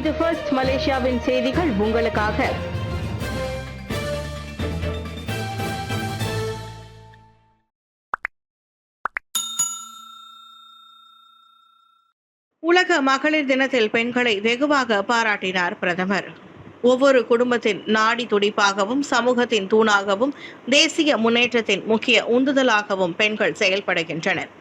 இது ஃபர்ஸ்ட் மலேசியாவின் செய்திகள் உங்களுக்காக. உலக மகளிர் தினத்தில் பெண்களை வெகுவாக பாராட்டினார் பிரதமர். ஒவ்வொரு குடும்பத்தின் நாடி துடிப்பாகவும் சமூகத்தின் தூணாகவும் தேசிய முன்னேற்றத்தின் முக்கிய உந்துதலாகவும் பெண்கள் செயல்படுகின்றனர்.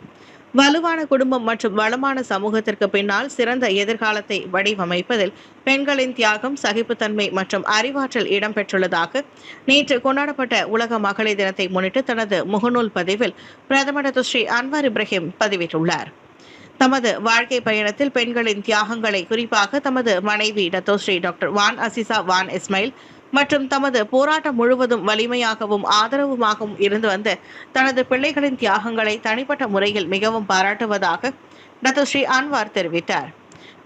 வலுவான குடும்பம் மற்றும் வளமான சமூகத்திற்கு பின்னால் சிறந்த எதிர்காலத்தை வடிவமைப்பதில் பெண்களின் தியாகம், சகிப்புத்தன்மை மற்றும் அறிவாற்றல் இடம்பெற்றுள்ளதாக நேற்று கொண்டாடப்பட்ட உலக மகளிர் தினத்தை முன்னிட்டு தனது முகநூல் பதிவில் பிரதமர் ஸ்ரீ அன்வார் இப்ராஹிம் பதிவிட்டுள்ளார். தமது வாழ்க்கை பயணத்தில் பெண்களின் தியாகங்களை, குறிப்பாக தமது மனைவி Dato' Sri doctor Wan Azizah Wan Ismail மற்றும் தமது போராட்டம் முழுவதும் வலிமையாகவும் ஆதரவுமாகவும் இருந்து வந்த தனது பிள்ளைகளின் தியாகங்களை தனிப்பட்ட முறையில் மிகவும் பாராட்டுவதாக டத்தோஸ்ரீ அன்வார் தெரிவித்தார்.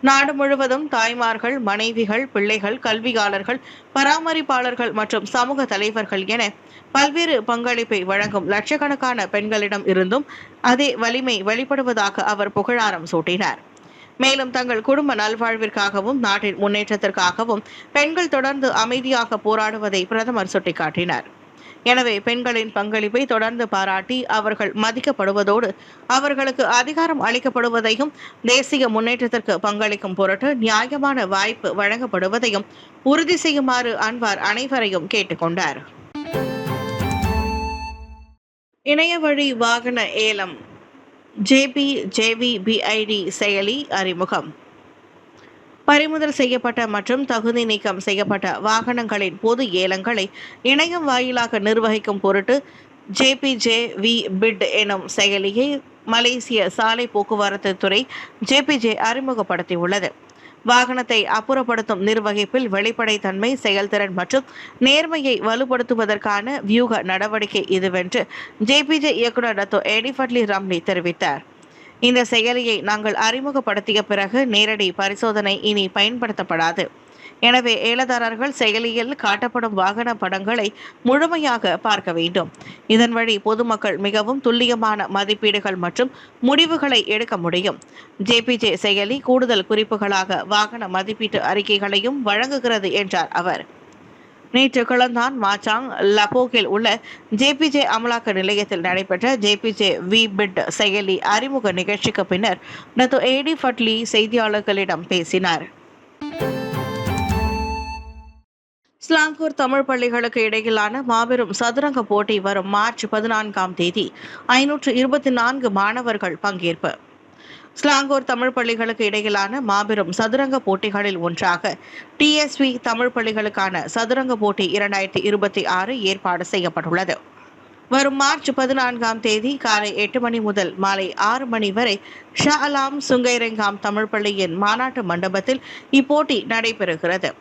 நாடு முழுவதும் தாய்மார்கள், மனைவிகள், பிள்ளைகள், கல்வியாளர்கள், பராமரிப்பாளர்கள் மற்றும் சமூக தலைவர்கள் என பல்வேறு பங்களிப்பை வழங்கும் லட்சக்கணக்கான பெண்களிடம் இருந்தும் அதே வலிமை வெளிப்படுவதாக அவர் புகழாரம் சூட்டினார். மேலும் தங்கள் குடும்ப நல்வாழ்விற்காகவும் நாட்டின் முன்னேற்றத்திற்காகவும் பெண்கள் தொடர்ந்து அமைதியாக போராடுவதை பிரதமர் சுட்டிக்காட்டினார். எனவே பெண்களின் பங்களிப்பை தொடர்ந்து பாராட்டி அவர்கள் மதிக்கப்படுவதோடு அவர்களுக்கு அதிகாரம் அளிக்கப்படுவதையும் தேசிய முன்னேற்றத்திற்கு பங்களிக்கும் பொருட்டு நியாயமான வாய்ப்பு வழங்கப்படுவதையும் உறுதி செய்யுமாறு அன்வார் அனைவரையும் கேட்டுக்கொண்டார். இணைய வழி வாகன ஏலம் JPJVBID செயலி அறிமுகம். பறிமுதல் செய்யப்பட்ட மற்றும் தகுதி நீக்கம் செய்யப்பட்ட வாகனங்களின் பொது ஏலங்களை இணையம் வாயிலாக நிர்வகிக்கும் பொருட்டு JPJVBID எனும் செயலியை மலேசிய சாலை போக்குவரத்து துறை JPJ அறிமுகப்படுத்தியுள்ளது. வாகனத்தை அப்புறப்படுத்தும் நிர்வகிப்பில் வெளிப்படைத்தன்மை, செயல்திறன் மற்றும் நேர்மையை வலுப்படுத்துவதற்கான வியூக நடவடிக்கை இதுவென்று JPJ இயக்குநர் டத்தோ ஏடி ஃபட்லி ரம்லி தெரிவித்தார். இந்த செயலியை நாங்கள் அறிமுகப்படுத்திய பிறகு நேரடி பரிசோதனை இனி பயன்படுத்தப்படாது. எனவே ஏலதாரர்கள் செயலியில் காட்டப்படும் வாகன படங்களை முழுமையாக பார்க்க வேண்டும். இதன் வழி பொதுமக்கள் மிகவும் துல்லியமான மதிப்பீடுகள் மற்றும் முடிவுகளை எடுக்க முடியும். JPJ செயலி கூடுதல் குறிப்புகளாக வாகன மதிப்பீட்டு அறிக்கைகளையும் வழங்குகிறது என்றார் அவர். நேற்று கிளந்தான் மாச்சாங் லபோகில் உள்ள JPJ அமலாக்க நிலையத்தில் நடைபெற்ற JPJVBID செயலி அறிமுக நிகழ்ச்சிக்கு பின்னர் டத்தோ ஏடி ஃபட்லி செய்தியாளர்களிடம் பேசினார். ஸ்லாங்கூர் தமிழ் பள்ளிகளுக்கு இடையிலான மாபெரும் சதுரங்க போட்டி வரும் மார்ச் 14ஆம் தேதி 524 மாணவர்கள் பங்கேற்பு. ஸ்லாங்கூர் தமிழ் பள்ளிகளுக்கு இடையிலான மாபெரும் சதுரங்க போட்டிகளில் ஒன்றாக TSV தமிழ் பள்ளிகளுக்கான சதுரங்க போட்டி 2026 ஏற்பாடு செய்யப்பட்டுள்ளது. வரும் மார்ச் 14ஆம் தேதி காலை 8 மணி முதல் மாலை 6 மணி வரை ஷா அலாம் சுங்கைரெங்காம் தமிழ் பள்ளியின் மாநாட்டு மண்டபத்தில் இப்போட்டி நடைபெறுகிறது.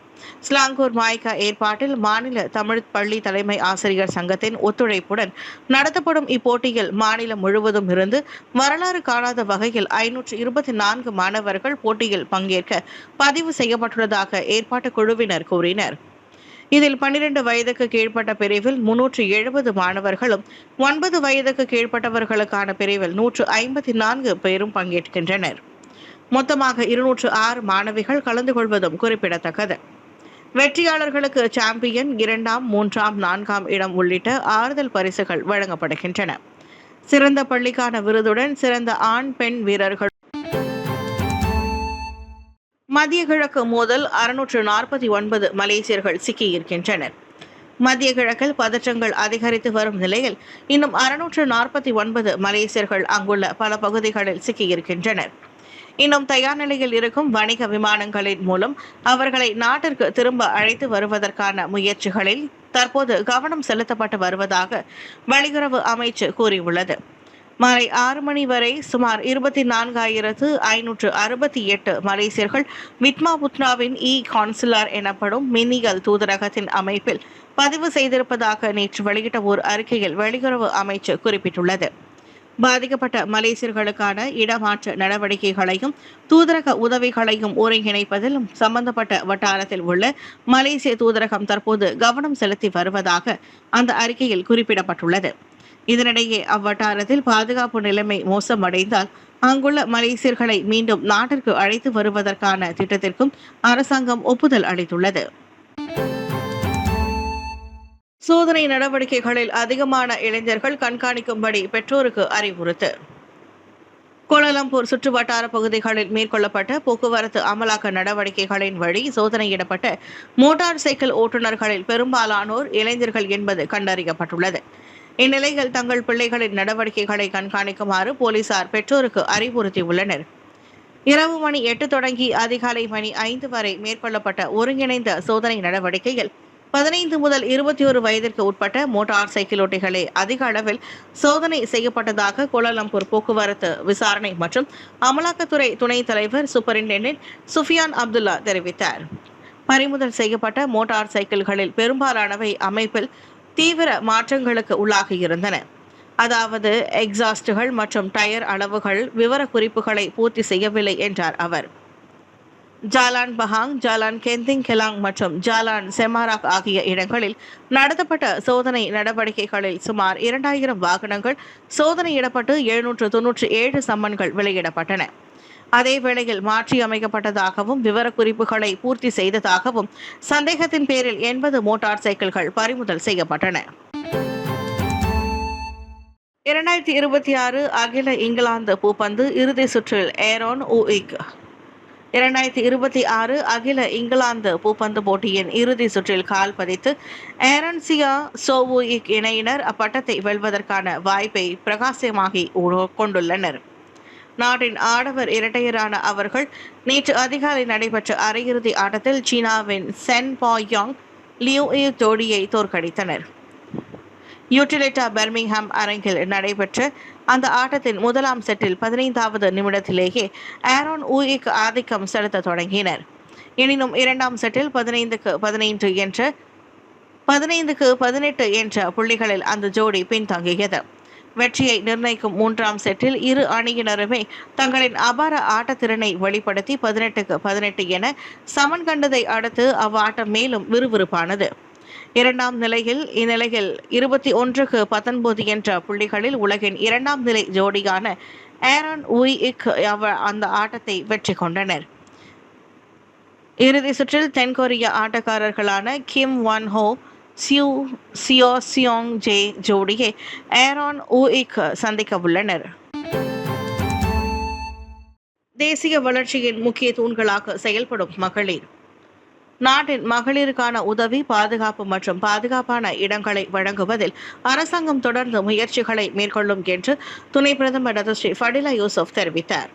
ஸ்லாங்கூர் மாய்கா ஏற்பாட்டில் மாநில தமிழ் பள்ளி தலைமை ஆசிரியர் சங்கத்தின் ஒத்துழைப்புடன் நடத்தப்படும் இப்போட்டியில் மாநிலம் முழுவதும் இருந்து வரலாறு காணாத வகையில் 524 மாணவர்கள் போட்டியில் பங்கேற்க பதிவு செய்யப்பட்டுள்ளதாக ஏற்பாட்டு குழுவினர் கூறினர். இதில் 12 வயதுக்கு கீழ்ப்பட்ட பிரிவில் 370 மாணவர்களும் 9 வயதுக்கு கீழ்ப்பட்டவர்களுக்கான பிரிவில் 154 பேரும் பங்கேற்கின்றனர். மொத்தமாக 206 மாணவிகள் கலந்து கொள்வதும் குறிப்பிடத்தக்கது. வெற்றியாளர்களுக்கு சாம்பியன், 2ஆம், 3ஆம், 4ஆம் இடம் உள்ளிட்ட ஆறுதல் பரிசுகள் வழங்கப்படுகின்றன. சிறந்த பள்ளிக்கான விருதுடன் சிறந்த ஆண், பெண் வீரர்கள். மத்திய கிழக்கு மோதல் 649 மலேசியர்கள் சிக்கியிருக்கின்றனர். மத்திய கிழக்கில் பதற்றங்கள் அதிகரித்து வரும் நிலையில் இன்னும் 649 மலேசியர்கள் அங்குள்ள பல பகுதிகளில் சிக்கியிருக்கின்றனர். இன்னும் தயார் நிலையில் இருக்கும் வணிக விமானங்களின் மூலம் அவர்களை நாட்டிற்கு திரும்ப அழைத்து வருவதற்கான முயற்சிகளில் தற்போது கவனம் செலுத்தப்பட்டு வருவதாக வெளியுறவு அமைச்சு கூறியுள்ளது. மாலை 6 மணி வரை சுமார் 24,568 மலேசியர்கள் விட்மா புத்னாவின் கான்சுலர் எனப்படும் மின்னியல் தூதரகத்தின் அமைப்பில் பதிவு செய்திருப்பதாக நேற்று வெளியிட்ட ஓர் அறிக்கையில் வெளியுறவு அமைச்சு குறிப்பிட்டுள்ளது. பாதிக்கப்பட்ட மலேசியர்களுக்கான இடமாற்ற நடவடிக்கைகளையும் தூதரக உதவிகளையும் ஒருங்கிணைப்பதில் சம்பந்தப்பட்ட வட்டாரத்தில் உள்ள மலேசிய தூதரகம் தற்போது கவனம் செலுத்தி வருவதாக அந்த அறிக்கையில் குறிப்பிடப்பட்டுள்ளது. இதனிடையே அவ்வட்டாரத்தில் பாதுகாப்பு நிலைமை மோசமடைந்தால் அங்குள்ள மலேசியர்களை மீண்டும் நாட்டிற்கு அழைத்து வருவதற்கான திட்டத்திற்கும் அரசாங்கம் ஒப்புதல் அளித்துள்ளது. சோதனை நடவடிக்கைகளில் அதிகமான இளைஞர்கள் கண்காணிக்கும்படி பெற்றோருக்கு அறிவுறுத்து. கோலாலம்பூர் சுற்றுவட்டார பகுதிகளில் மேற்கொள்ளப்பட்ட போக்குவரத்து அமலாக்க நடவடிக்கைகளின் வழி சோதனையிடப்பட்ட மோட்டார் சைக்கிள் ஓட்டுநர்களில் பெரும்பாலானோர் இளைஞர்கள் என்பது கண்டறியப்பட்டுள்ளது. இந்நிலையில் தங்கள் பிள்ளைகளின் நடவடிக்கைகளை கண்காணிக்குமாறு போலீசார் பெற்றோருக்கு அறிவுறுத்தியுள்ளனர். இரவு மணி 8 தொடங்கி அதிகாலை மணி 5 வரை மேற்கொள்ளப்பட்ட ஒருங்கிணைந்த சோதனை நடவடிக்கையில் 15 முதல் 21 வயதிற்கு உட்பட்ட மோட்டார் சைக்கிள் ஓட்டிகளே அதிக அளவில் சோதனை செய்யப்பட்டதாக கோலாலம்பூர் போக்குவரத்து விசாரணை மற்றும் அமலாக்கத்துறை துணைத் தலைவர் சூப்பரிண்டென்டென்ட் சுஃபியான் அப்துல்லா தெரிவித்தார். பறிமுதல் செய்யப்பட்ட மோட்டார் சைக்கிள்களில் பெரும்பாலானவை அமைப்பில் தீவிர மாற்றங்களுக்கு உள்ளாகியிருந்தன. அதாவது எக்ஸாஸ்டுகள் மற்றும் டயர் அளவுகள் விவரக்குறிப்புகளை பூர்த்தி செய்யவில்லை என்றார் அவர். ஜாலான் பஹாங், ஜாலான் கெந்திங் கெலாங் மற்றும் ஜாலான் செமாராக் ஆகிய இடங்களில் நடத்தப்பட்ட சோதனை நடவடிக்கைகளில் சுமார் 2000 வாகனங்கள் சோதனையிடப்பட்டு 797 சம்மன்கள் வெளியிடப்பட்டன. அதேவேளையில் மாற்றி அமைக்கப்பட்டதாகவும் விவரக்குறிப்புகளை பூர்த்தி செய்ததாகவும் சந்தேகத்தின் பேரில் 80 மோட்டார் சைக்கிள்கள் பறிமுதல் செய்யப்பட்டன. 2026 அகில இங்கிலாந்து பூப்பந்து இறுதி சுற்றில் ஏரோன் ஊயிக் 2026 அகில இங்கிலாந்து பூப்பந்து போட்டியின் இறுதி சுற்றில் கால் பதித்து ஏரன்சியா சோவூயிக் இணையினர் அப்பட்டத்தை வெல்வதற்கான வாய்ப்பை பிரகாசமாகி கொண்டுள்ளனர். நாட்டின் ஆடவர் இரட்டையரான அவர்கள் நேற்று அதிகாலை நடைபெற்ற அரையிறுதி ஆட்டத்தில் சீனாவின் சென் பாயாங் லியூ ஜோடியை தோற்கடித்தனர். யூட்டிலிட்டா பெர்மிங்ஹாம் அரங்கில் நடைபெற்ற அந்த ஆட்டத்தின் முதலாம் செட்டில் 15வது நிமிடத்திலேயே ஏரோன் ஊயிக் ஆதிக்கம் செலுத்த தொடங்கினர். எனினும் இரண்டாம் செட்டில் 15-18 என்ற புள்ளிகளில் அந்த ஜோடி பின்தங்கியது. வெற்றியை நிர்ணயிக்கும் மூன்றாம் செட்டில் இரு அணியினருமே தங்களின் அபார ஆட்டத்திறனை வெளிப்படுத்தி 18-18 என சமன் கண்டதை அடுத்து அவ்வாட்டம் மேலும் விறுவிறுப்பானது. இரண்டாம் நிலையில் இந்நிலையில் 21-19 என்ற புள்ளிகளில் உலகின் இரண்டாம் நிலை ஜோடியான ஏரோன் ஊயிக் அந்த ஆட்டத்தை வெற்றி கொண்டனர். இறுதி சுற்றில் தென்கொரிய ஆட்டக்காரர்களான கிம் ஒன் ஹோ, சியோ சியோங் ஜே ஜோடியை ஏரோன் ஊயிக் சந்திக்க உள்ளனர். தேசிய வளர்ச்சியின் முக்கிய தூண்களாக செயல்படும் மகளிர். நாட்டின் மகளிருக்கான உதவி, பாதுகாப்பு மற்றும் பாதுகாப்பான இடங்களை வழங்குவதில் அரசாங்கம் தொடர்ந்து முயற்சிகளை மேற்கொள்ளும் என்று துணை பிரதமர் ஸ்ரீ ஃபடிலா யூசுப் தெரிவித்தார்.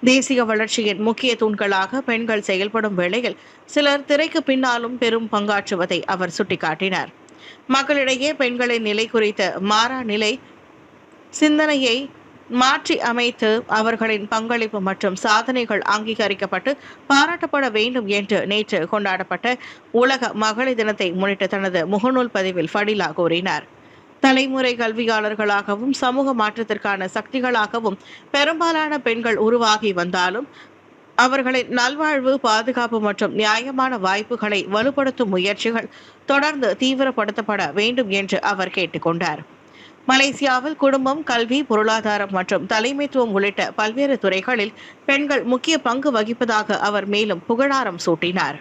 தேசிய வளர்ச்சியின் முக்கிய தூண்களாக பெண்கள் செயல்படும் வேளையில் சிலர் திரைக்கு பின்னாலும் பெரும் பங்காற்றுவதை அவர் சுட்டிக்காட்டினார். மக்களிடையே பெண்களின் நிலை குறித்த மாறா நிலை சிந்தனையை மாற்றி அமைத்து அவர்களின் பங்களிப்பு மற்றும் சாதனைகள் அங்கீகரிக்கப்பட்டு பாராட்டப்பட வேண்டும் என்று நேற்று கொண்டாடப்பட்ட உலக மகளிர் தினத்தை முன்னிட்டு தனது முகநூல் பதிவில் ஃபடிலா கூறினார். தலைமுறை கல்வியாளர்களாகவும் சமூக மாற்றத்திற்கான சக்திகளாகவும் பெரும்பாலான பெண்கள் உருவாகி வந்தாலும் அவர்களின் நல்வாழ்வு, பாதுகாப்பு மற்றும் நியாயமான வாய்ப்புகளை வலுப்படுத்தும் முயற்சிகள் தொடர்ந்து தீவிரப்படுத்தப்பட வேண்டும் என்று அவர் கேட்டுக்கொண்டார். மலேசியாவில் குடும்பம், கல்வி, பொருளாதாரம் மற்றும் தலைமைத்துவம் உள்ளிட்ட பல்வேறு துறைகளில் பெண்கள் முக்கிய பங்கு வகிப்பதாக அவர் மேலும் புகழாரம் சூட்டினார்.